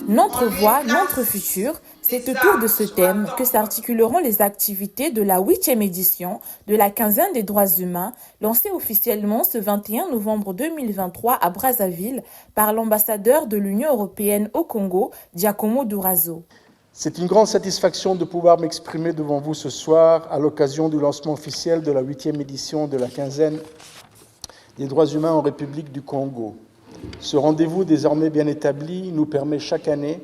Notre voix, notre futur, c'est autour de ce thème que s'articuleront les activités de la 8e édition de la quinzaine des droits humains, lancée officiellement ce 21 novembre 2023 à Brazzaville par l'ambassadeur de l'Union européenne au Congo, Giacomo Durazo. C'est une grande satisfaction de pouvoir m'exprimer devant vous ce soir à l'occasion du lancement officiel de la 8e édition de la quinzaine des droits humains en République du Congo. Ce rendez-vous désormais bien établi nous permet chaque année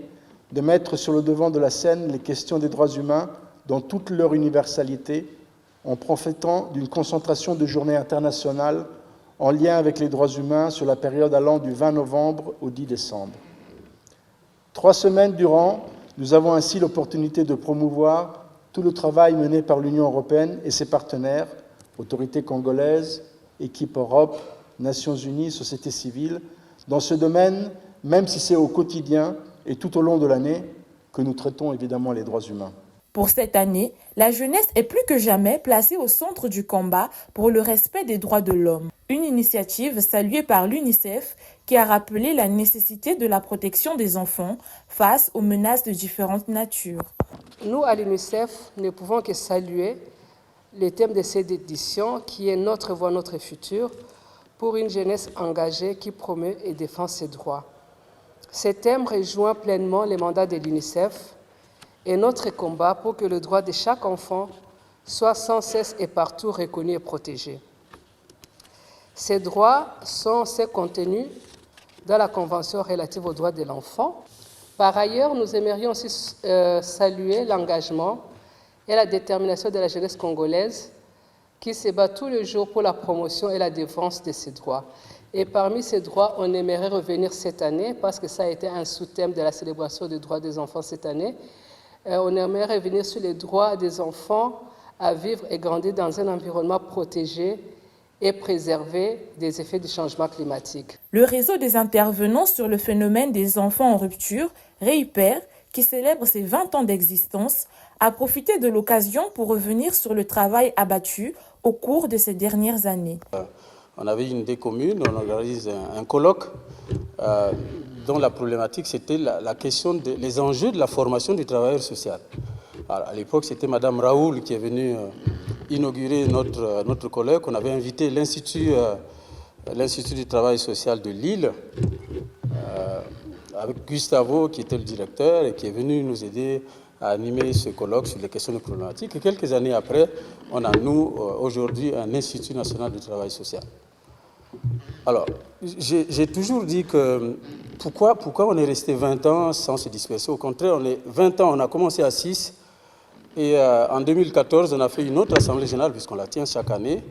de mettre sur le devant de la scène les questions des droits humains dans toute leur universalité, en profitant d'une concentration de journées internationales en lien avec les droits humains sur la période allant du 20 novembre au 10 décembre. 3 semaines durant, nous avons ainsi l'opportunité de promouvoir tout le travail mené par l'Union européenne et ses partenaires, autorités congolaises, équipe Europe, Nations unies, société civile, dans ce domaine, même si c'est au quotidien et tout au long de l'année que nous traitons évidemment les droits humains. Pour cette année, la jeunesse est plus que jamais placée au centre du combat pour le respect des droits de l'homme. Une initiative saluée par l'UNICEF qui a rappelé la nécessité de la protection des enfants face aux menaces de différentes natures. Nous, à l'UNICEF, ne pouvons que saluer le thème de cette édition qui est « Notre voix, notre futur » pour une jeunesse engagée qui promeut et défend ses droits. Ce thème rejoint pleinement les mandats de l'UNICEF et notre combat pour que le droit de chaque enfant soit sans cesse et partout reconnu et protégé. Ces droits sont contenus dans la Convention relative aux droits de l'enfant. Par ailleurs, nous aimerions aussi saluer l'engagement et la détermination de la jeunesse congolaise qui se bat tous les jours pour la promotion et la défense de ces droits. Et parmi ces droits, on aimerait revenir cette année, parce que ça a été un sous-thème de la célébration des droits des enfants cette année. On aimerait revenir sur les droits des enfants à vivre et grandir dans un environnement protégé et préservé des effets du changement climatique. Le réseau des intervenants sur le phénomène des enfants en rupture, REIPER, qui célèbre ses 20 ans d'existence, a profité de l'occasion pour revenir sur le travail abattu au cours de ces dernières années. On avait une idée commune, on organise un colloque dont la problématique c'était la question des enjeux de la formation du travailleur social. Alors, à l'époque, c'était Madame Raoul qui est venue inaugurer notre colloque. On avait invité l'Institut du travail social de Lille, avec Gustavo qui était le directeur et qui est venu nous aider à animer ce colloque sur les questions de problématiques. Et quelques années après, on a, nous, aujourd'hui, un Institut national du travail social. Alors, j'ai toujours dit que pourquoi on est resté 20 ans sans se disperser. Au contraire, 20 ans, on a commencé à 6. Et en 2014, on a fait une autre assemblée générale, puisqu'on la tient chaque année,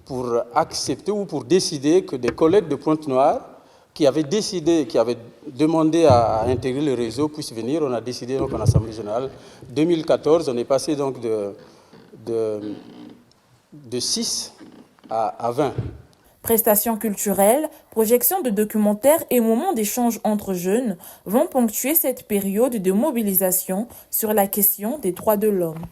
pour accepter ou pour décider que des collègues de Pointe-Noire qui avaient demandé à intégrer le réseau puissent venir. On a décidé donc en assemblée générale 2014, on est passé donc de 6 à 20. Prestations culturelles, projections de documentaires et moments d'échange entre jeunes vont ponctuer cette période de mobilisation sur la question des droits de l'homme.